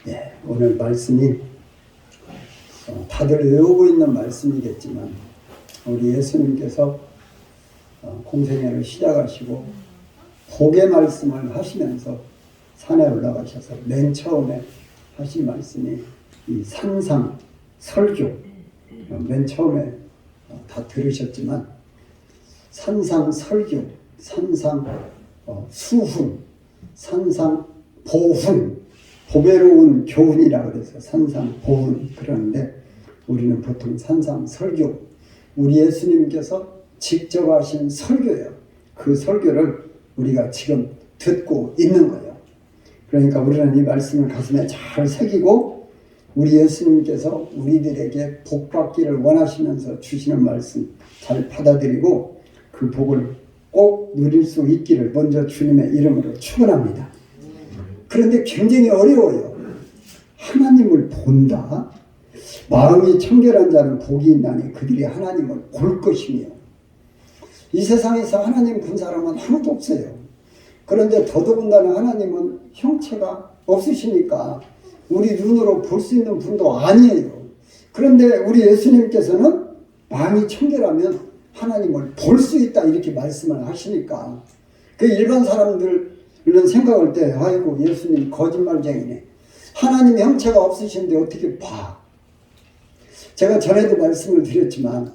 예, 오늘 말씀이 다들 외우고 있는 말씀이겠지만 우리 예수님께서 공생애를 시작하시고 복의 말씀을 하시면서 산에 올라가셔서 맨 처음에 하신 말씀이 이 산상 설교, 맨 처음에 다 들으셨지만 산상 설교, 산상 수훈, 산상 보훈, 보배로운 교훈이라 그래서 산상 보훈 그러는데 우리는 보통 산상 설교, 우리 예수님께서 직접 하신 설교예요. 그 설교를 우리가 지금 듣고 있는 거예요. 그러니까 우리는 이 말씀을 가슴에 잘 새기고 우리 예수님께서 우리들에게 복 받기를 원하시면서 주시는 말씀 잘 받아들이고 그 복을 꼭 누릴 수 있기를 먼저 주님의 이름으로 축원합니다. 그런데 굉장히 어려워요. 하나님을 본다. 마음이 청결한 자는 복이 있나니 그들이 하나님을 볼 것이며. 이 세상에서 하나님 본 사람은 아무도 없어요. 그런데 더더군다나 하나님은 형체가 없으시니까 우리 눈으로 볼 수 있는 분도 아니에요. 그런데 우리 예수님께서는 마음이 청결하면 하나님을 볼 수 있다 이렇게 말씀을 하시니까 그 일반 사람들은 생각할 때 아이고 예수님 거짓말쟁이네. 하나님 형체가 없으신데 어떻게 봐. 제가 전에도 말씀을 드렸지만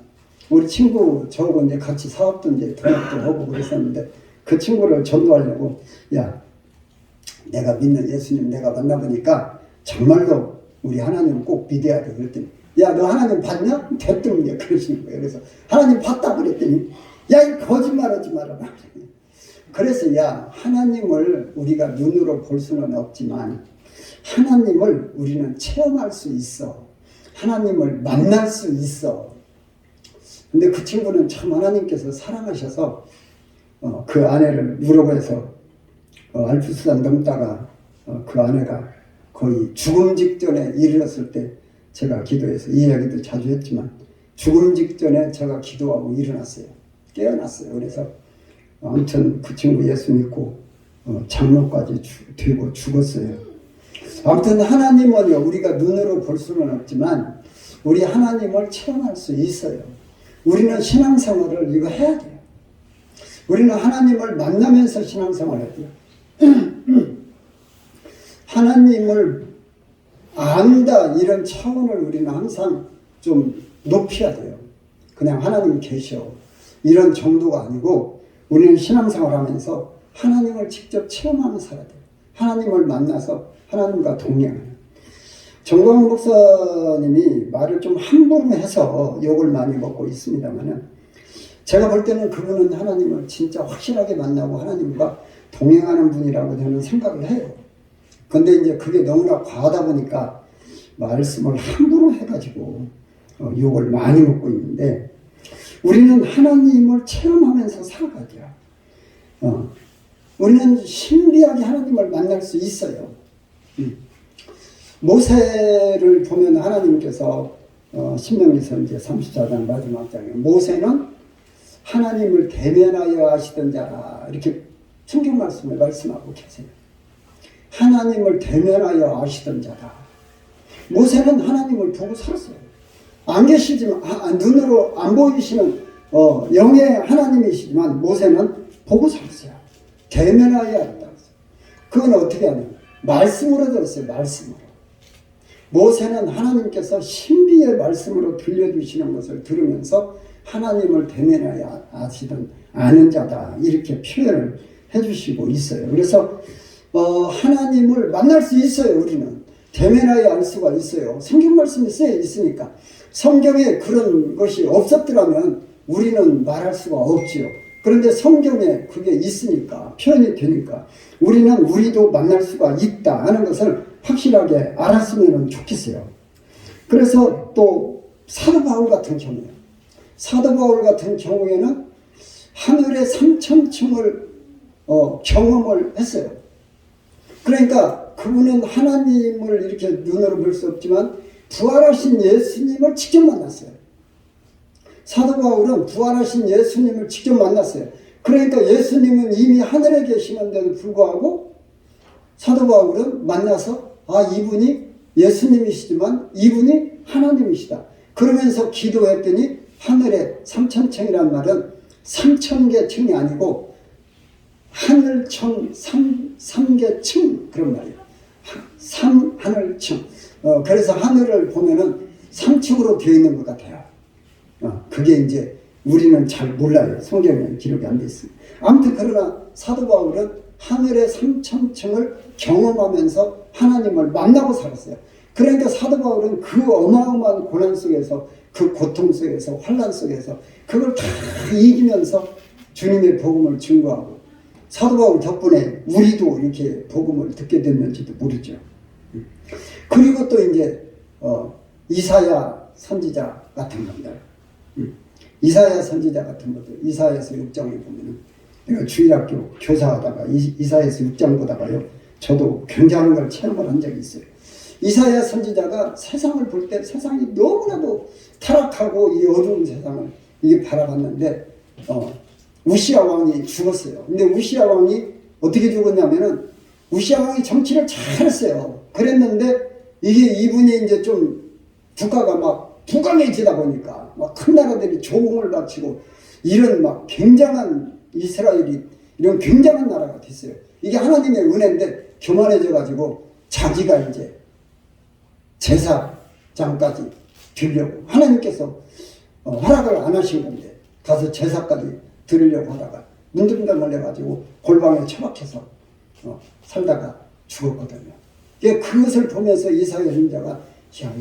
우리 친구 저하고 이제 같이 사업도 이제 동업도 하고 그랬었는데 그 친구를 전도하려고 야 내가 믿는 예수님 내가 만나보니까 정말로 우리 하나님을 꼭 믿어야 돼. 그랬더니 야 너 하나님 봤냐? 대뜸 그러시는 거예요. 그래서 하나님 봤다 그랬더니 야 이 거짓말하지 말아라. 그래서 야 하나님을 우리가 눈으로 볼 수는 없지만 하나님을 우리는 체험할 수 있어. 하나님을 만날 수 있어. 근데 그 친구는 참 하나님께서 사랑하셔서 그 아내를 유럽에서 알프스산 넘다가 그 아내가 거의 죽음 직전에 이르렀을 때 제가 기도해서 이 이야기도 자주 했지만 죽음 직전에 제가 기도하고 일어났어요. 깨어났어요. 그래서 아무튼 그 친구 예수 믿고 장로까지 되고 죽었어요. 아무튼 하나님은요 우리가 눈으로 볼 수는 없지만 우리 하나님을 체험할 수 있어요. 우리는 신앙생활을 이거 해야 돼요. 우리는 하나님을 만나면서 신앙생활을 해야 돼요. 하나님을 안다 이런 차원을 우리는 항상 좀 높여야 돼요. 그냥 하나님 계셔 이런 정도가 아니고 우리는 신앙생활하면서 하나님을 직접 체험하면서 살아야 돼요. 하나님을 만나서 하나님과 동행하는. 정광훈 목사님이 말을 좀 함부로 해서 욕을 많이 먹고 있습니다만은 제가 볼 때는 그분은 하나님을 진짜 확실하게 만나고 하나님과 동행하는 분이라고 저는 생각을 해요. 근데 이제 그게 너무나 과하다 보니까 말씀을 함부로 해가지고 욕을 많이 먹고 있는데 우리는 하나님을 체험하면서 살아가야 돼요. 우리는 신비하게 하나님을 만날 수 있어요. 모세를 보면 하나님께서 신명기서 이제 34장 마지막 장에 모세는 하나님을 대면하여 하시던 자라 이렇게 성경 말씀을 말씀하고 계세요. 하나님을 대면하여 아시던 자다. 모세는 하나님을 보고 살았어요. 안 계시지만 눈으로 안 보이시는 영의 하나님이시지만 모세는 보고 살았어요. 대면하여 했다. 그건 어떻게 하냐? 말씀으로 들었어요. 말씀으로. 모세는 하나님께서 신비의 말씀으로 들려주시는 것을 들으면서 하나님을 대면하여 아는 자다 이렇게 표현을 해주시고 있어요. 그래서 하나님을 만날 수 있어요. 우리는 대면하여 알 수가 있어요. 성경 말씀이 쓰여 있으니까. 성경에 그런 것이 없었더라면 우리는 말할 수가 없지요. 그런데 성경에 그게 있으니까 표현이 되니까 우리도 만날 수가 있다 하는 것을 확실하게 알았으면 좋겠어요. 그래서 또 사도 바울 같은 경우에 사도 바울 같은 경우에는 하늘의 3천층을 경험을 했어요. 그러니까 그분은 하나님을 이렇게 눈으로 볼 수 없지만 부활하신 예수님을 직접 만났어요. 사도 바울은 부활하신 예수님을 직접 만났어요. 그러니까 예수님은 이미 하늘에 계시는데도 불구하고 사도 바울은 만나서 아, 이분이 예수님이시지만 이분이 하나님이시다. 그러면서 기도했더니 하늘에 3천층이란 말은 3,000개 층이 아니고 하늘청 3개 층 그런 말이에요. 하늘층. 그래서 하늘을 보면은 3층으로 되어 있는 것 같아요. 그게 이제 우리는 잘 몰라요. 성경에는 기록이 안 돼 있습니다. 아무튼 그러나 사도 바울은 하늘의 3,000층을 경험하면서 하나님을 만나고 살았어요. 그러니까 사도 바울은 그 어마어마한 고난 속에서, 그 고통 속에서, 환난 속에서 그걸 다 이기면서 주님의 복음을 증거하고, 사도 바울 덕분에 우리도 이렇게 복음을 듣게 됐는지도 모르죠. 그리고 또 이제 이사야 선지자 같은 분들, 이사야 선지자 같은 분들, 이사야서 6장에 보면은, 내가 주일학교 교사하다가 이사야서 6장 보다가요, 저도 굉장한 걸 체험을 한 적이 있어요. 이사야 선지자가 세상을 볼 때 세상이 너무나도 타락하고 이 어두운 세상을 이게 바라봤는데, 우시야 왕이 죽었어요. 근데 우시야 왕이 어떻게 죽었냐면은, 우시야 왕이 정치를 잘했어요. 그랬는데 이게 이분이 이제 좀 국가가 막 부강해지다 보니까 막 큰 나라들이 조공을 바치고 이런 막 굉장한 이스라엘이 이런 굉장한 나라가 됐어요. 이게 하나님의 은혜인데 교만해져 가지고 자기가 이제 제사장까지 드리려고 하나님께서 허락을 안 하신 건데 가서 제사까지 드리려고 하다가 문둥병 걸려가지고 골방에 처박혀서 살다가 죽었거든요. 그것을 보면서 이사야 선지자가 야,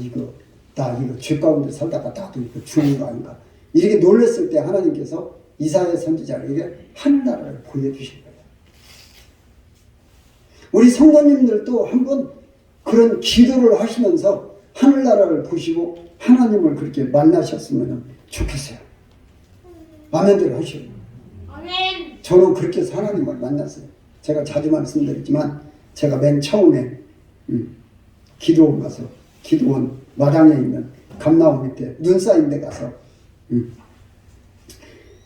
나 이거 죄 가운데 살다가 나도 이거 죽는 거 아닌가, 이렇게 놀랐을 때 하나님께서 이사야 선지자에게 하늘나라를 보여주신 거예요. 우리 성도님들도 한번 그런 기도를 하시면서 하늘나라를 보시고 하나님을 그렇게 만나셨으면 좋겠어요. 아멘들 하시고. 저는 그렇게 해서 하나님을 만났어요. 제가 자주 말씀드렸지만 제가 맨 처음에 기도원 가서, 기도원 마당에 있는 감나무 밑에 눈 쌓인 데 가서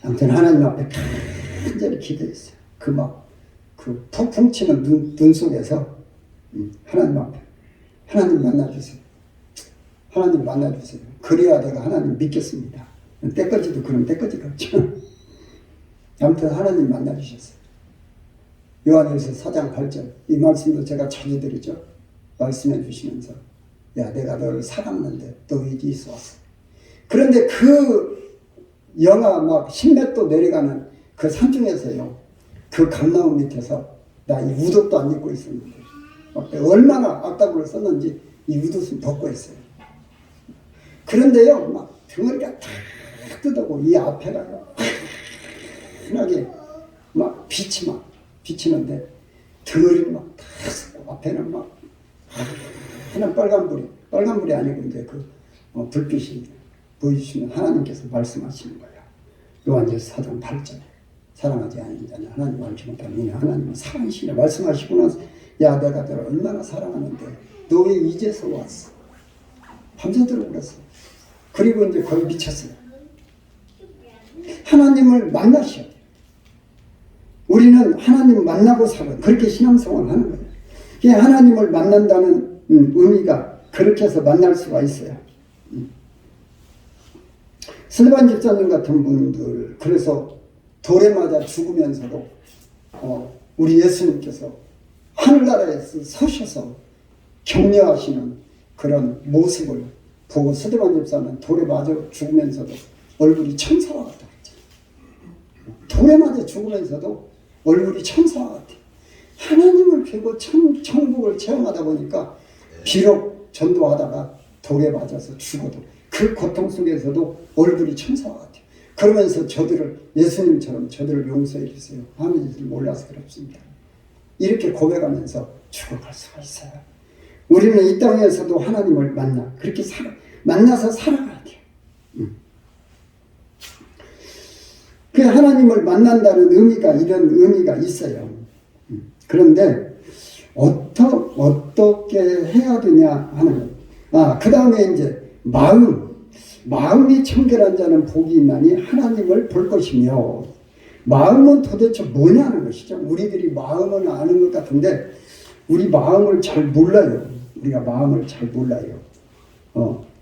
아무튼 하나님 앞에 간절히 기도했어요. 그 폭풍 치는 눈 속에서 하나님 앞에, 하나님 만나주세요. 하나님 만나주세요. 그래야 내가 하나님 믿겠습니다. 때까지도 그런 때까지가 없죠. 아무튼 하나님 만나주셨어요. 요한일서 4장 8절 이 말씀도 제가 자주 드리죠. 말씀해 주시면서 야, 내가 너를 사랑하는데 너 어디 있어 왔어. 그런데 그 영하 막 10m 내려가는 그 산중에서요, 그 감나무 밑에서 나 이 웃옷도 안 입고 있었는데 얼마나 악다구를 썼는지 이 웃옷을 벗고 있어요. 그런데요, 막 덩어리가 탁 뜯어고 이 앞에가 환하게 막 빛이 막 비치는데 덩어리는 막 다 쓰고 앞에는 막 하나 빨간불이 아니고 이제 그 불빛이 보여주시면 하나님께서 말씀하시는 거예요. 요한일서 4장 8절에 사랑하지 않는 자는 하나님을 알지 못하느냐, 하나님은 사랑이시냐 말씀하시고 나서 야, 내가 너를 얼마나 사랑하는데 너 왜 이제서 왔어? 밤새도록 울었어. 그리고 이제 거의 미쳤어요. 하나님을 만나셔야 돼요. 우리는 하나님 만나고 살아. 그렇게 신앙생활을 하는 거예요. 하나님을 만난다는 의미가 그렇게 해서 만날 수가 있어요. 스데반 집사님 같은 분들, 그래서 돌에 맞아 죽으면서도 우리 예수님께서 하늘나라에서 서셔서 격려하시는 그런 모습을 보고 스데반 집사는 돌에 맞아 죽으면서도 얼굴이 천사와 같다 그랬잖아요. 돌에 맞아 죽으면서도 얼굴이 천사와 같아. 하나님을 뵈고 천국을 체험하다 보니까 비록 전도하다가 돌에 맞아서 죽어도 그 고통 속에서도 얼굴이 천사와 같아요. 그러면서 저들을, 예수님처럼 저들을 용서해 주세요 하는 줄 몰라서 그렇습니다. 이렇게 고백하면서 죽어갈 수가 있어요. 우리는 이 땅에서도 하나님을 그렇게 만나서 살아가야 돼요. 그 하나님을 만난다는 의미가, 이런 의미가 있어요. 그런데 어떻게 해야 되냐 하는 것. 그 다음에 이제 마음이 청결한 자는 복이 있나니 하나님을 볼 것이며, 마음은 도대체 뭐냐는 것이죠. 우리들이 마음은 아는 것 같은데 우리 마음을 잘 몰라요. 우리가 마음을 잘 몰라요.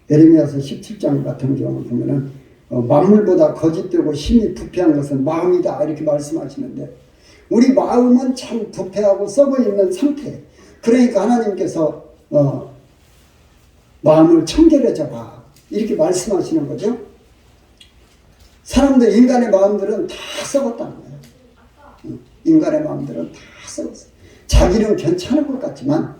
에레미야서 17장 같은 경우 보면은 만물보다 거짓되고 힘이 부패한 것은 마음이다 이렇게 말씀하시는데 우리 마음은 참 부패하고 썩어 있는 상태. 그러니까 하나님께서 마음을 청결해져 봐 이렇게 말씀하시는 거죠. 사람들 인간의 마음들은 다 썩었다는 거예요. 인간의 마음들은 다 썩었어. 자기는 괜찮은 것 같지만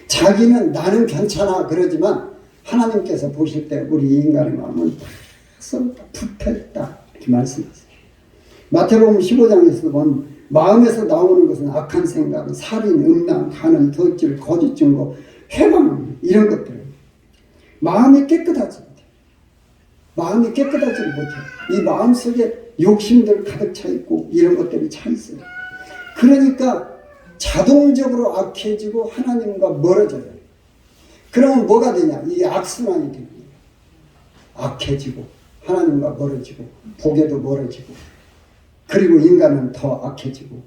자기는 나는 괜찮아 그러지만 하나님께서 보실 때 우리 인간의 마음은 다 썩었다 부패했다 이렇게 말씀하세요. 마태복음 15장에서 보면 마음에서 나오는 것은 악한 생각, 살인, 음란, 간음, 덧질, 거짓 증거, 회방 이런 것들. 마음이 깨끗하지 못해. 마음이 깨끗하지 못해. 이 마음 속에 욕심들 가득 차 있고 이런 것들이 차 있어요. 그러니까 자동적으로 악해지고 하나님과 멀어져요. 그러면 뭐가 되냐? 이게 악순환이 됩니다. 악해지고 하나님과 멀어지고 복에도 멀어지고 그리고 인간은 더 악해지고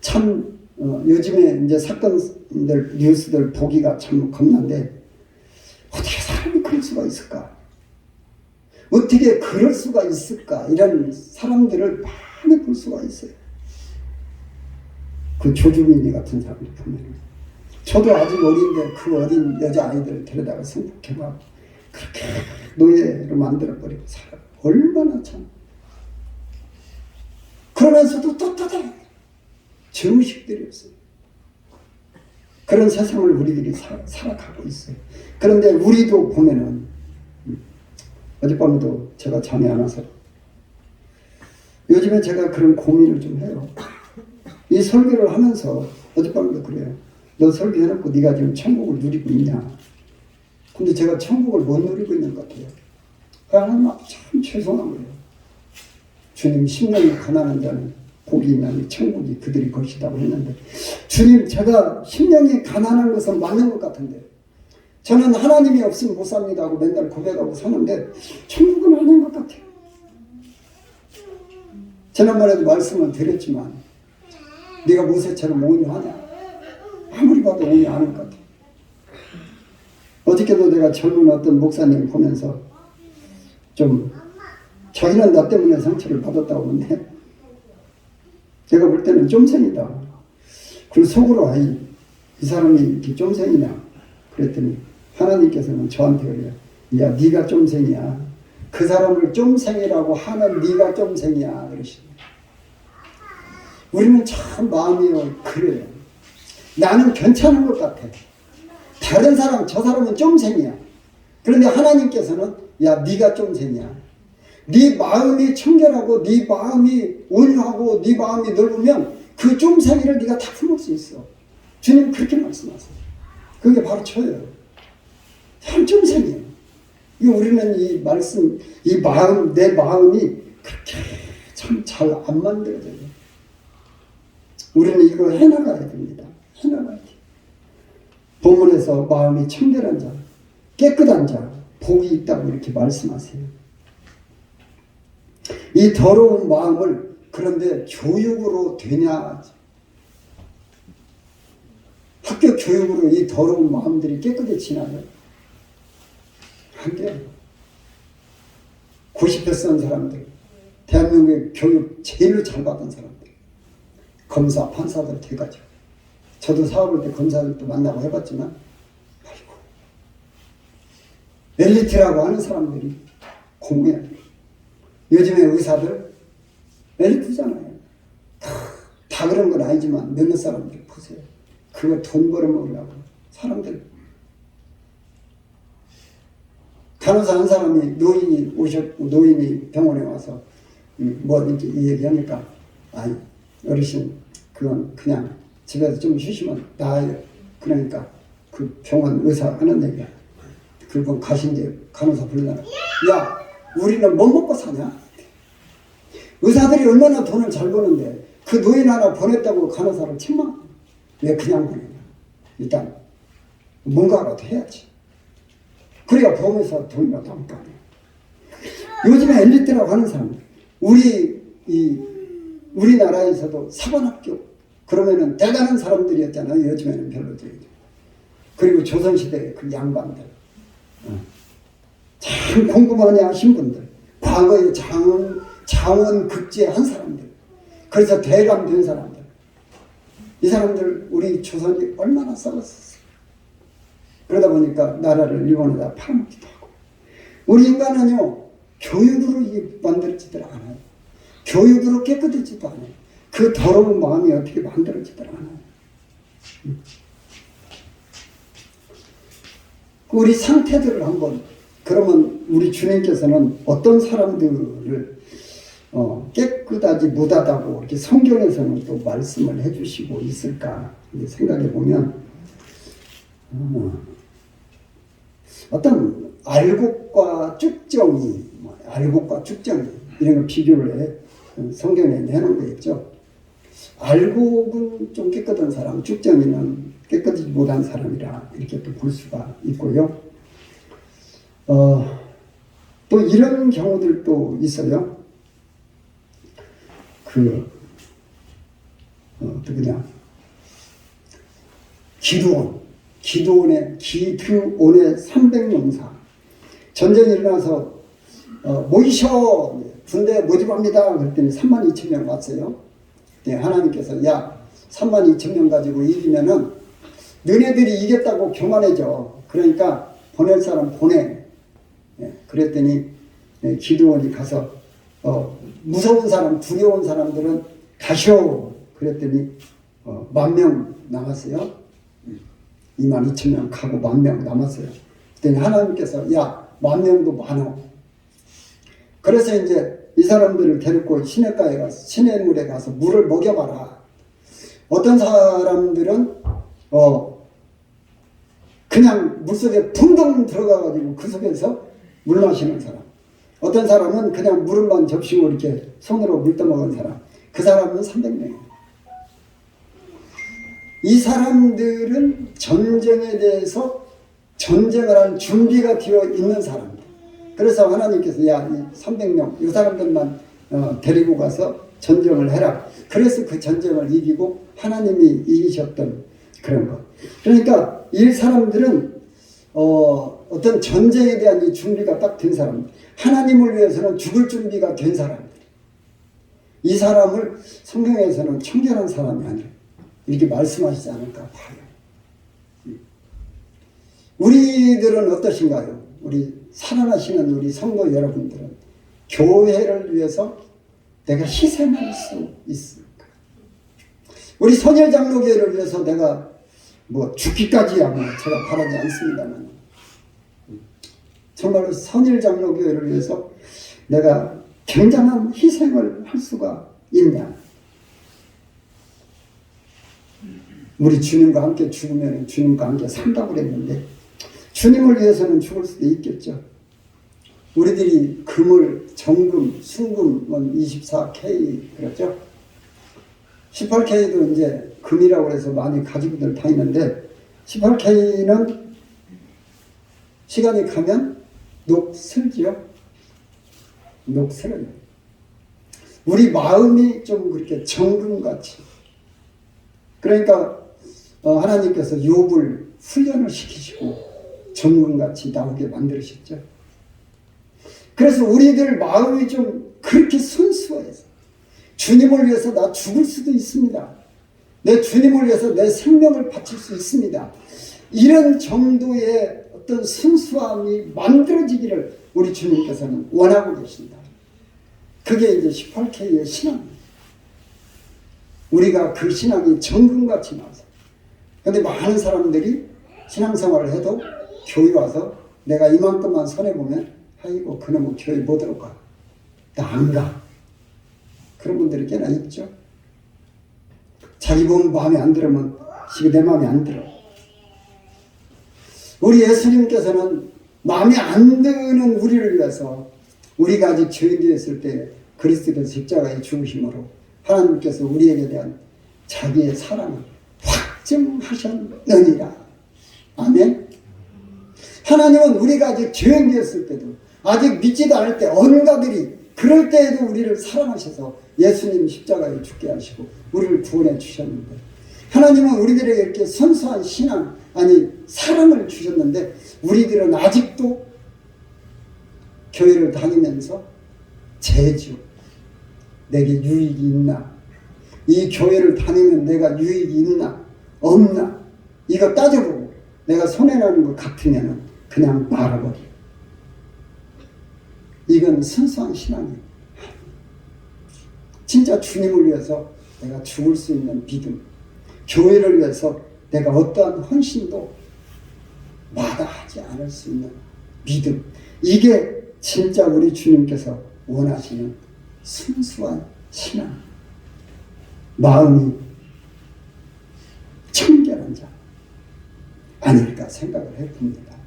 참 요즘에 이제 사건들 뉴스들 보기가 참 겁난데 어떻게 사람이 그럴 수가 있을까? 어떻게 그럴 수가 있을까? 이런 사람들을 많이 볼 수가 있어요. 그 조주민이 같은 사람을 보면 저도 아직 어린데 그 어린 여자아이들을 데려다가 성폭행하고 그렇게 노예로 만들어버리고 살아. 얼마나 참 그러면서도 떳떳해. 죄의식들이 없어요. 그런 세상을 우리들이 살아가고 있어요. 그런데 우리도 보면은 어젯밤에도 제가 잠이 안 와서 요즘에 제가 그런 고민을 좀 해요. 이 설교를 하면서 어젯밤에도 그래요. 너 설교해놓고 네가 지금 천국을 누리고 있냐. 근데 제가 천국을 못 누리고 있는 것 같아요. 하나님 앞에 참 죄송한 거예요. 주님 심령이 가난한 자는 복이 있나니 천국이 그들이 것이라고 했는데 주님 제가 심령이 가난한 것은 맞는 것 같은데 저는 하나님이 없으면 못 삽니다 하고 맨날 고백하고 사는데 천국은 아닌 것 같아요. 지난번에도 말씀을 드렸지만 네가 모세처럼 온유하냐? 아무리 봐도 온유 않은 것 같아요. 어저께도 내가 젊은 어떤 목사님 보면서 좀 자기는 나 때문에 상처를 받았다고 하는데 내가 볼 때는 쫌생이다. 그리고 속으로 이 사람이 이렇게 쫌생이냐 그랬더니 하나님께서는 저한테 그래요. 야 네가 쫌생이야. 그 사람을 쫌생이라고 하는 네가 쫌생이야 그러시네요. 우리는 참 마음이 그래요. 나는 괜찮은 것 같아. 다른 사람 저 사람은 쫌생이야. 그런데 하나님께서는 야 네가 쫌생이야. 네 마음이 청결하고 네 마음이 온유하고 네 마음이 넓으면 그 쫌생이를 네가 다 품을 수 있어. 주님 그렇게 말씀하세요. 그게 바로 저예요. 참 쫌생이에요. 우리는 이 말씀, 이 마음, 내 마음이 그렇게 참 잘 안 만들어져요. 우리는 이거 해나가야 됩니다. 해나가야 돼요. 본문에서 마음이 청결한 자, 깨끗한 자, 복이 있다고 이렇게 말씀하세요. 이 더러운 마음을 그런데 교육으로 되냐? 학교 교육으로 이 더러운 마음들이 깨끗해지나요? 안 돼요. 90대 쓴 사람들, 대한민국의 교육 제일 잘 받은 사람들, 검사, 판사들 돼가지고 저도 사업할 때 검사들도 만나고 해봤지만 아이고 엘리트라고 하는 사람들이 공부해야 돼요. 요즘에 의사들 엘리트잖아요. 다 그런 건 아니지만 몇몇 사람들 보세요. 그거 돈 벌어먹으려고 사람들. 간호사 한 사람이 노인이 병원에 와서 뭐 이렇게 얘기하니까 아니 어르신 그건 그냥 집에서 좀 쉬시면 나아요. 그러니까 그 병원 의사 하는 얘기야. 그분 가신데 간호사 불러놔. 야 우리는 뭐 먹고 사냐? 의사들이 얼마나 돈을 잘 버는데 그 노인 하나 보냈다고 간호사를 책망. 왜 그냥 보내냐? 일단 뭔가라도 해야지. 그래야 보험에서 돈이라도 안 까네. 요즘에 엘리트라고 하는 사람들, 우리나라에서도 사관학교 그러면은 대단한 사람들이었잖아요. 요즘에는 별로죠. 그리고 조선시대의 그 양반들, 참 공부 많이 하신 분들, 과거에 장원 급제한 사람들, 그래서 대감 된 사람들, 이 사람들 우리 조선이 얼마나 썩었었어요. 그러다 보니까 나라를 일본에다 팔아먹기도 하고. 우리 인간은요, 교육으로 만들어지질 않아요. 교육으로 깨끗해지지도 않아요. 그 더러운 마음이 어떻게 만들어지질 않아요. 우리 상태들을 한번, 그러면 우리 주님께서는 어떤 사람들을 깨끗하지 못하다고 이렇게 성경에서는 또 말씀을 해주시고 있을까 생각해 보면, 어떤 알곡과 쭉정이, 알곡과 쭉정이 이런 걸 비교를 해 성경에 내놓은 거 있죠. 알곡은 좀 깨끗한 사람, 쭉정이는 깨끗하지 못한 사람이라 이렇게 또 볼 수가 있고요. 또 이런 경우들도 있어요. 누구냐? 기드온의 300용사. 전쟁이 일어나서, 모이셔! 군대 모집합니다. 그랬더니 32,000명 왔어요. 네, 하나님께서, 야, 32,000명 가지고 이기면은, 너네들이 이겼다고 교만해져. 그러니까, 보낼 사람 보내. 네, 그랬더니, 기드온이 가서, 무서운 사람, 두려운 사람들은 가시오. 그랬더니, 10,000명 남았어요. 22,000명 가고 10,000명 남았어요. 그랬더니 하나님께서, 야, 10,000명도 많어. 그래서 이제 이 사람들을 데리고 시냇가에 가서, 시냇물에 가서 물을 먹여봐라. 어떤 사람들은, 그냥 물속에 붕덩 들어가가지고 그 속에서 물 마시는 사람. 어떤 사람은 그냥 물만 접시고 이렇게 손으로 물 떠먹은 사람. 그 사람은 300명이에요. 이 사람들은 전쟁에 대해서 전쟁을 할 준비가 되어 있는 사람들. 그래서 하나님께서 야, 이 300명, 이 사람들만 데리고 가서 전쟁을 해라. 그래서 그 전쟁을 이기고 하나님이 이기셨던 그런 것. 그러니까 이 사람들은 어떤 전쟁에 대한 이 준비가 딱 된 사람들. 하나님을 위해서는 죽을 준비가 된 사람들. 이 사람을 성경에서는 청결한 사람이 아니라 이렇게 말씀하시지 않을까 봐요. 우리들은 어떠신가요? 우리 살아나시는 우리 성도 여러분들은 교회를 위해서 내가 희생할 수 있을까? 우리 선일장로교회를 위해서 내가 죽기까지야 제가 바라지 않습니다만 정말로 선일장로교회를 위해서 내가 굉장한 희생을 할 수가 있냐? 우리 주님과 함께 죽으면 주님과 함께 산다고 그랬는데 주님을 위해서는 죽을 수도 있겠죠. 우리들이 금을, 정금, 순금은 24K 그렇죠? 18K도 이제 금이라고 해서 많이 가지고들 다니는데 18K는 시간이 가면 녹슬지요. 녹슬어요. 우리 마음이 좀 그렇게 정금같이. 그러니까 하나님께서 욥을 훈련을 시키시고 정금같이 나오게 만드셨죠. 그래서 우리들 마음이 좀 그렇게 순수해서 주님을 위해서 나 죽을 수도 있습니다. 내 주님을 위해서 내 생명을 바칠 수 있습니다. 이런 정도의 어떤 순수함이 만들어지기를 우리 주님께서는 원하고 계신다. 그게 이제 18K의 신앙입니다. 우리가 그 신앙이 정금같이 나와서. 그런데 많은 사람들이 신앙생활을 해도 교회 와서 내가 이만큼만 손해보면 아이고 그놈은 교회 못 들어가. 나 안 가. 그런 분들이 꽤나 있죠. 자기 몸 마음에 안 들으면 지금 내 마음에 안 들어. 우리 예수님께서는 마음에 안 드는 우리를 위해서 우리가 아직 죄인되었을 때 그리스도의 십자가의 죽으심으로 하나님께서 우리에게 대한 자기의 사랑을 확증하셨느니라. 아멘. 하나님은 우리가 아직 죄인되었을 때도 아직 믿지도 않을 때 어른가들이 그럴 때에도 우리를 사랑하셔서 예수님 십자가에 죽게 하시고 우리를 구원해 주셨는데, 하나님은 우리들에게 이렇게 선수한 신앙, 아니 사랑을 주셨는데, 우리들은 아직도 교회를 다니면서 재주, 내게 유익이 있나, 이 교회를 다니면 내가 유익이 있나 없나 이거 따져보고 내가 손해나는 것 같으면 그냥 말아버려. 이건 순수한 신앙이에요. 진짜 주님을 위해서 내가 죽을 수 있는 믿음, 교회를 위해서 내가 어떠한 헌신도 마다하지 않을 수 있는 믿음, 이게 진짜 우리 주님께서 원하시는 순수한 신앙, 마음이 청결한 자 아닐까 생각을 해봅니다.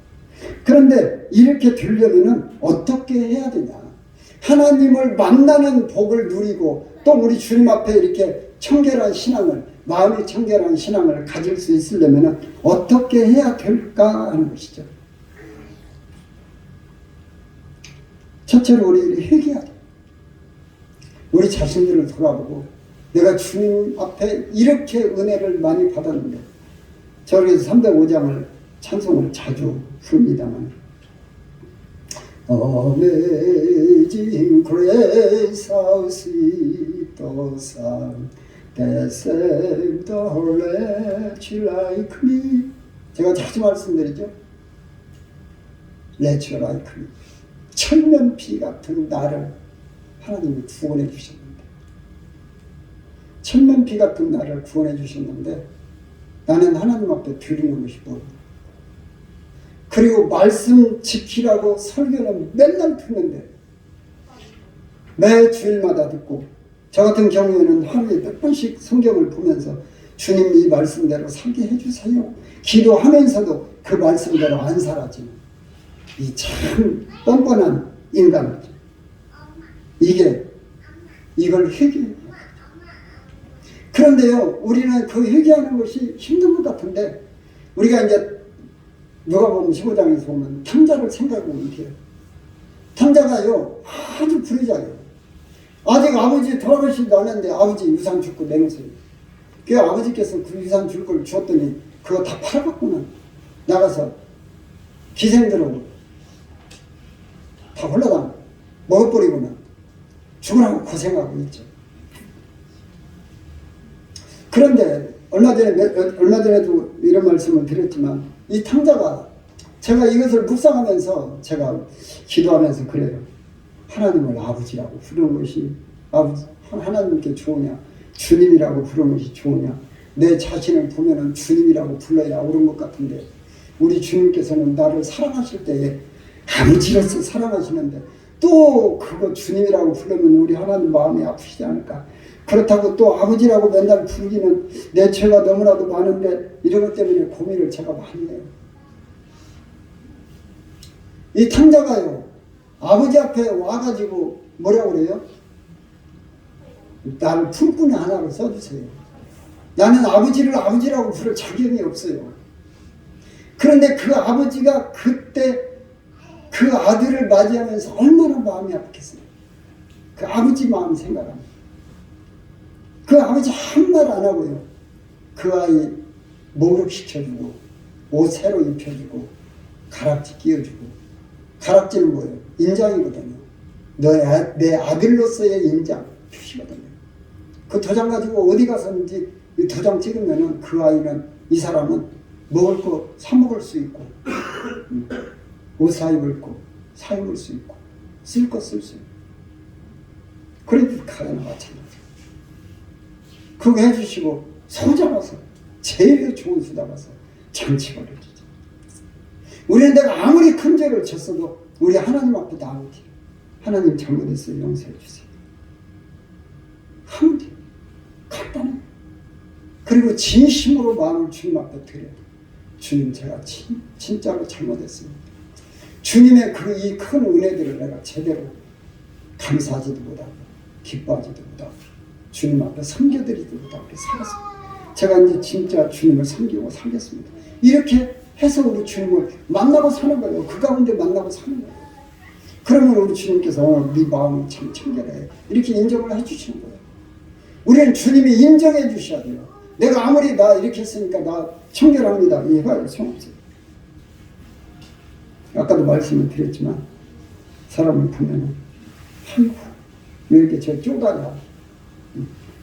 그런데 이렇게 되려면 어떻게 해야 되냐? 하나님을 만나는 복을 누리고 또 우리 주님 앞에 이렇게 청결한 신앙을, 마음이 청결한 신앙을 가질 수 있으려면 어떻게 해야 될까 하는 것이죠. 첫째로 우리 회개해야 돼. 우리 자신들을 돌아보고 내가 주님 앞에 이렇게 은혜를 많이 받았는데, 저기서 305장을 찬송을 자주 부릅니다만, Amazing grace, how sweet the sound that saved the wretch like me. 제가 자주 말씀드리죠. wretch like me. 천면피 같은 나를 하나님이 구원해 주셨는데, 천면피 같은 나를 구원해 주셨는데 나는 하나님 앞에 드리는 것이 뭐예요? 그리고 말씀 지키라고 설교는 맨날 듣는데 매 주일마다 듣고, 저 같은 경우에는 하루에 몇 번씩 성경을 보면서 주님 이 말씀대로 살게 해주세요 기도하면서도 그 말씀대로 안 살아지는 이 참 뻔뻔한 인간이죠. 이걸 회개해요. 그런데요, 우리는 그 회개하는 것이 힘든 것 같은데, 우리가 이제 누가복음 15장에서 보면 탕자를 생각해보면 돼요. 탕자가요 아주 부르자예요. 아직 아버지 돌아가시지도 않았는데 아버지 유산 줄 거 내놓으세요. 그 아버지께서 그 유산 줄 걸 주었더니 그거 다 팔아갖고는 나가서 기생들하고 다 홀라당 먹어버리고는 죽으라고 고생하고 있죠. 그런데 얼마 전에도 이런 말씀을 드렸지만, 이 탕자가, 제가 이것을 묵상하면서 제가 기도하면서 그래요. 하나님을 아버지라고 부르는 것이 하나님께 좋으냐, 주님이라고 부르는 것이 좋으냐, 내 자신을 보면은 주님이라고 불러야 옳은 것 같은데, 우리 주님께서는 나를 사랑하실 때에 아버지로서 사랑하시는데 또 그거 주님이라고 부르면 우리 하나님 마음이 아프시지 않을까? 그렇다고 또 아버지라고 맨날 부르기는 내 죄가 너무나도 많은데, 이런 것 때문에 고민을 제가 많이 해요. 이 탕자가요 아버지 앞에 와가지고 뭐라고 그래요? 나를 품꾼의 하나로 써주세요. 나는 아버지를 아버지라고 부를 자격이 없어요. 그런데 그 아버지가 그때 그 아들을 맞이하면서 얼마나 마음이 아팠겠어요. 그 아버지 마음 생각합니다. 그 아버지 한 말 안 하고요, 그 아이 목욕시켜주고 옷 새로 입혀주고 가락지 끼워주고, 가락지는 뭐예요? 인장이거든요. 내 아들로서의 인장 표시거든요. 그 도장 가지고 어디 가서든지 이 도장 찍으면은 그 아이는, 이 사람은 먹을 거 사 먹을 수 있고 옷 사 입을 수 있고 쓸 거 쓸 수 있고. 그래도 가야나 마찬가지. 그거 해주시고 소 잡아서, 제일 좋은 소 잡아서 잔치 벌여주죠. 우리는 내가 아무리 큰 죄를 졌어도 우리 하나님 앞에 나오면 돼요. 하나님 잘못했어요, 용서해 주세요. 하면 돼요. 간단해요. 그리고 진심으로 마음을 주님 앞에 드려요. 주님, 제가 진짜로 잘못했습니다. 주님의 이 큰 은혜들을 내가 제대로 감사하지도 못하고 기뻐하지도 못하고 주님 앞에 섬겨드리지도 못하고 살았습니다. 제가 이제 진짜 주님을 섬기고 살겠습니다. 이렇게 해서 우리 주님을 만나고 사는 거예요. 그 가운데 만나고 사는 거예요. 그러면 우리 주님께서 네 마음이 참 청결해 이렇게 인정을 해주시는 거예요. 우리는 주님이 인정해 주셔야 돼요. 내가 아무리 나 이렇게 했으니까 나 청결합니다 이해가 소용없어요. 아까도 말씀을 드렸지만 사람을 보면은 아이고 왜 이렇게 저 쪼다냐,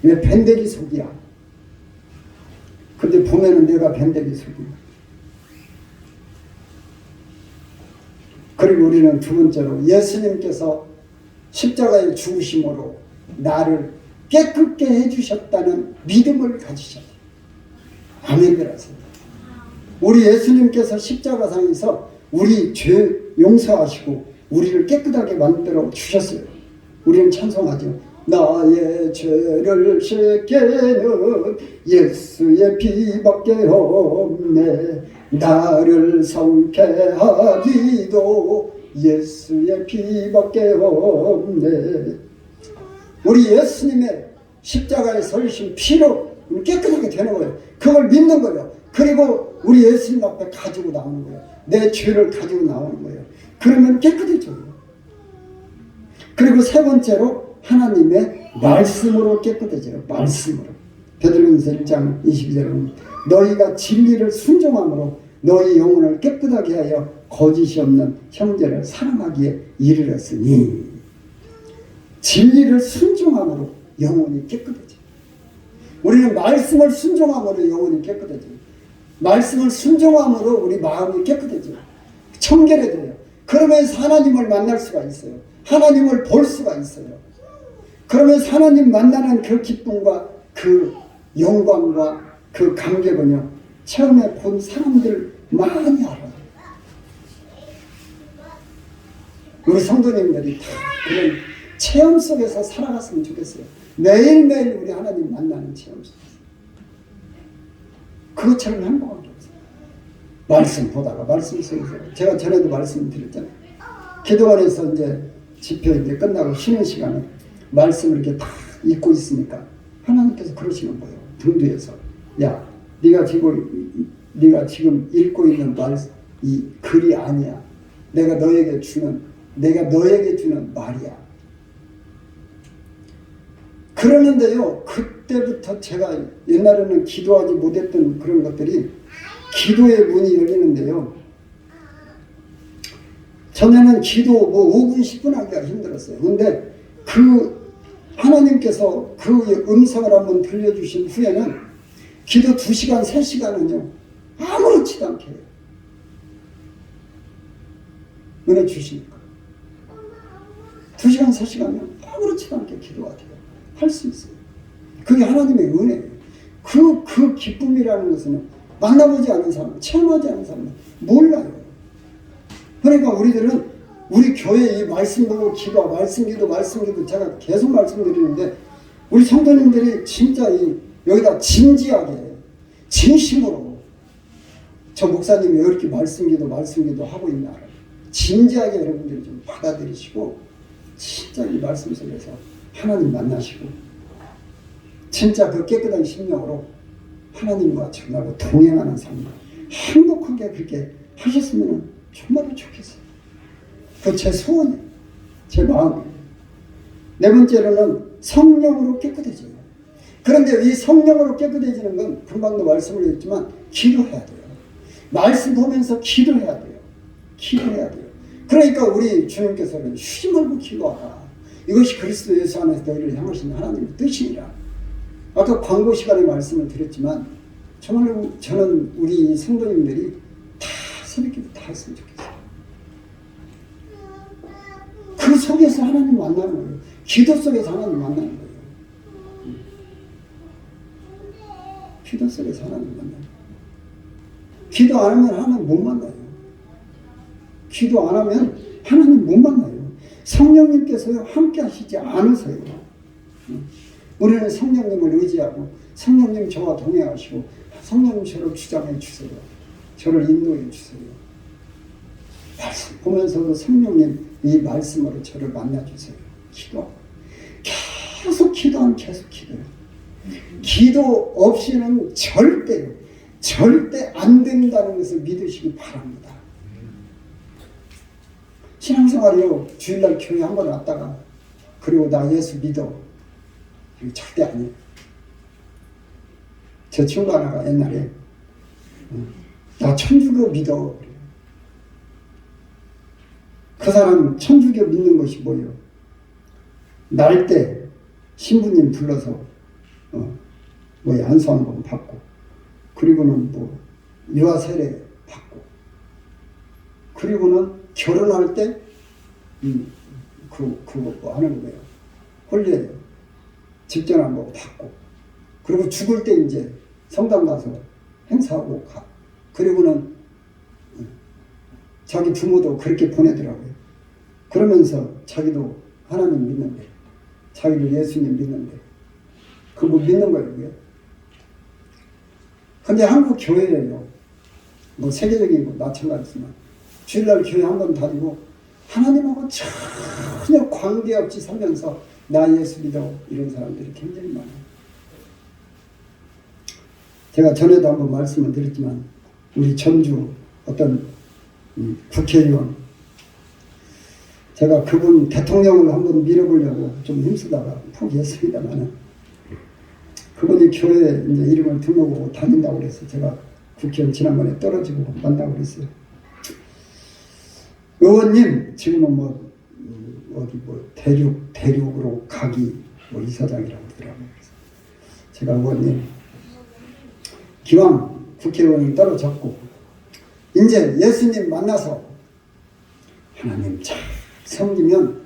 왜 밴데기 속이야. 근데 보면은 내가 밴데기 속이야. 그리고 우리는 두 번째로 예수님께서 십자가의 죽으심으로 나를 깨끗게 해주셨다는 믿음을 가지셔야 돼요. 아멘이라세요. 우리 예수님께서 십자가상에서 우리 죄 용서하시고 우리를 깨끗하게 만들어 주셨어요. 우리는 찬송하죠. 나의 죄를 씻게는 예수의 피밖에 없네. 나를 성케하기도 예수의 피밖에 없네. 우리 예수님의 십자가에 서리신 피로 깨끗하게 되는 거예요. 그걸 믿는 거예요. 그리고 우리 예수님 앞에 가지고 나오는 거예요. 내 죄를 가지고 나오는 거예요. 그러면 깨끗해져요. 그리고 세 번째로 하나님의 말씀으로 깨끗해져요. 말씀으로. 베드로전서 1장 22절은 너희가 진리를 순종함으로 너희 영혼을 깨끗하게 하여 거짓이 없는 형제를 사랑하기에 이르렀으니. 진리를 순종함으로 영혼이 깨끗해져요. 우리는 말씀을 순종함으로 영혼이 깨끗해져요. 말씀을 순종함으로 우리 마음이 깨끗해져요. 청결해져요. 그러면서 하나님을 만날 수가 있어요. 하나님을 볼 수가 있어요. 그러면서 하나님 만나는 그 기쁨과 그 영광과 그 감격은요, 처음에 본 사람들 많이 알아요. 우리 성도님들이 다 그런 체험 속에서 살아갔으면 좋겠어요. 매일매일 우리 하나님 만나는 체험 속에서. 그것처럼 행복한 게 없어요. 말씀 보다가 말씀 속에서. 제가 전에도 말씀드렸잖아요. 기도원에서 이제 집회 이제 끝나고 쉬는 시간에 말씀을 이렇게 다 읽고 있으니까 하나님께서 그러시는 거예요. 등 뒤에서. 야, 네가 지금 읽고 있는 이 글이 아니야. 내가 너에게 주는 말이야. 그러는데요, 그때부터 제가 옛날에는 기도하지 못했던 그런 것들이 기도의 문이 열리는데요. 전에는 기도 5분, 10분 하기가 힘들었어요. 근데 하나님께서 그 음성을 한번 들려주신 후에는 기도 2시간, 3시간은요, 아무렇지도 않게 해요. 은혜 주시니까. 2시간, 3시간은 아무렇지도 않게 기도가 돼요. 할 수 있어요. 그게 하나님의 은혜예요. 그 기쁨이라는 것은 만나보지 않은 사람, 체험하지 않은 사람은 몰라요. 그러니까 우리들은 우리 교회 이 말씀 보고 말씀 기도 제가 계속 말씀드리는데 우리 성도님들이 진짜 여기다 진지하게 진심으로 저 목사님이 왜 이렇게 말씀 기도 하고 있나 진지하게 여러분들이 좀 받아들이시고 진짜 이 말씀 속에서 하나님 만나시고 진짜 그 깨끗한 심령으로 하나님과 정말로 동행하는 삶을 행복하게 그렇게 하셨으면 정말로 좋겠어요. 그 제 소원이에요. 제 마음이에요. 네 번째로는 성령으로 깨끗해져요. 그런데 이 성령으로 깨끗해지는 건 금방도 말씀을 드렸지만 기도해야 돼요. 말씀 보면서 기도해야 돼요. 기도해야 돼요. 그러니까 우리 주님께서는 쉬지 말고 기도하라. 이것이 그리스도 예수 안에서 너희를 향하신 하나님의 뜻이니라. 아까 광고 시간에 말씀을 드렸지만 정말로 저는 우리 성도님들이 다 새벽기도 다 했으면 좋겠어요. 그 속에서 하나님 만나는 거예요. 기도 속에서 하나님 만나는 거예요. 기도 속에서 하나님 만나는 거예요. 기도 안 하면 하나님 못 만나요. 기도 안 하면 하나님 못 만나요. 성령님께서요 함께 하시지 않으세요. 우리는 성령님을 의지하고 성령님 저와 동행하시고 성령님 저를 주장해 주세요. 저를 인도해 주세요. 말씀 보면서도 성령님 이 말씀으로 저를 만나주세요. 계속 기도해요. 기도 없이는 절대 안 된다는 것을 믿으시기 바랍니다. 신앙생활이요. 주일날 교회 한 번 왔다가 그리고 나 예수 믿어. 이거 절대 아니에요. 제 친구 하나가 옛날에 나 천주교 믿어. 그 사람 천주교 믿는 것이 뭐예요? 날 때 신부님 불러서 안수한번 받고, 그리고는 유아 세례 받고, 그리고는 결혼할 때 그거 하는 거예요. 혼례 직전 한번 받고, 그리고 죽을 때 이제 성당 가서 행사하고 가. 그리고는 자기 부모도 그렇게 보내더라고요. 그러면서 자기도 하나님 믿는데, 자기도 예수님 믿는데, 그거 믿는 거예요, 그게. 근데 한국 교회예요. 세계적인 거 마찬가지지만, 주일날 교회 한 번 다니고, 하나님하고 전혀 관계없이 살면서, 나 예수 믿어, 이런 사람들이 굉장히 많아요. 제가 전에도 한번 말씀을 드렸지만, 우리 전주 어떤 국회의원, 제가 그분 대통령을 한번 밀어보려고 좀 힘쓰다가 포기했습니다만은, 그분이 교회 이제 이름을 등록하고 다닌다고 그래서 제가 국회의원 지난번에 떨어지고 만나고 그랬어요. 의원님, 지금은 대륙으로 가기 이사장이라고 하더라고요. 제가 의원님, 기왕 국회의원이 떨어졌고, 이제 예수님 만나서 하나님 잘 섬기면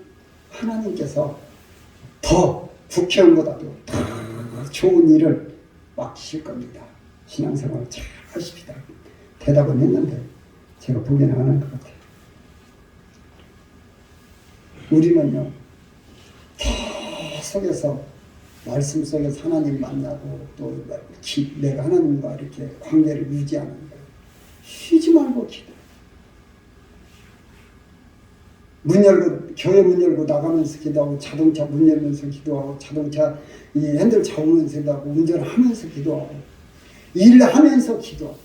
하나님께서 더 국회의원보다도 더 좋은 일을 맡기실 겁니다. 신앙생활을 잘 하십시다. 대답은 했는데 제가 보기에는 안 한 것 같아요. 우리는요, 계속해서 말씀 속에서 하나님 만나고 또 내가 하나님과 이렇게 관계를 유지하는 거예요. 쉬지 말고 기도해. 교회 문 열고 나가면서 기도하고, 자동차 문 열면서 기도하고, 자동차 핸들 잡으면서 기도하고, 운전하면서 기도하고, 일하면서 기도하고.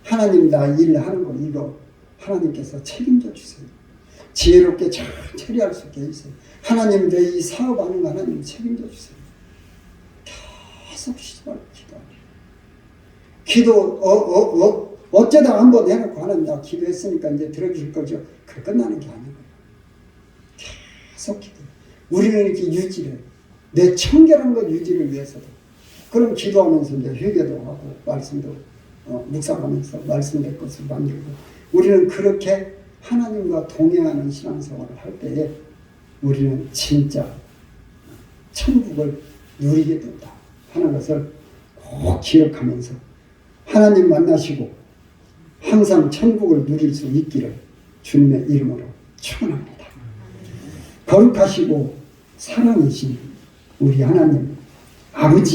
하나님, 나 일하는 거 이거 하나님께서 책임져 주세요. 지혜롭게 잘 처리할 수 있게 해주세요. 하나님, 내 이 사업하는 거 하나님 책임져 주세요. 계속 쉬지 말고 기도. 어쩌다 한번 해놓고 하나님, 나 기도했으니까 이제 들어주실 거죠. 그래 끝나는 게 아니고요. 계속 기도해. 우리는 이렇게 유지를, 내 청결한 것 유지를 위해서도. 그럼 기도하면서 이제 회개도 하고, 말씀도 묵상하면서 말씀될 것을 만들고, 우리는 그렇게 하나님과 동행하는 신앙생활을 할 때에 우리는 진짜 천국을 누리게 된다 하는 것을 꼭 기억하면서 하나님 만나시고 항상 천국을 누릴 수 있기를 주님의 이름으로 축원합니다. 거룩하시고 사랑이신 우리 하나님 아버지,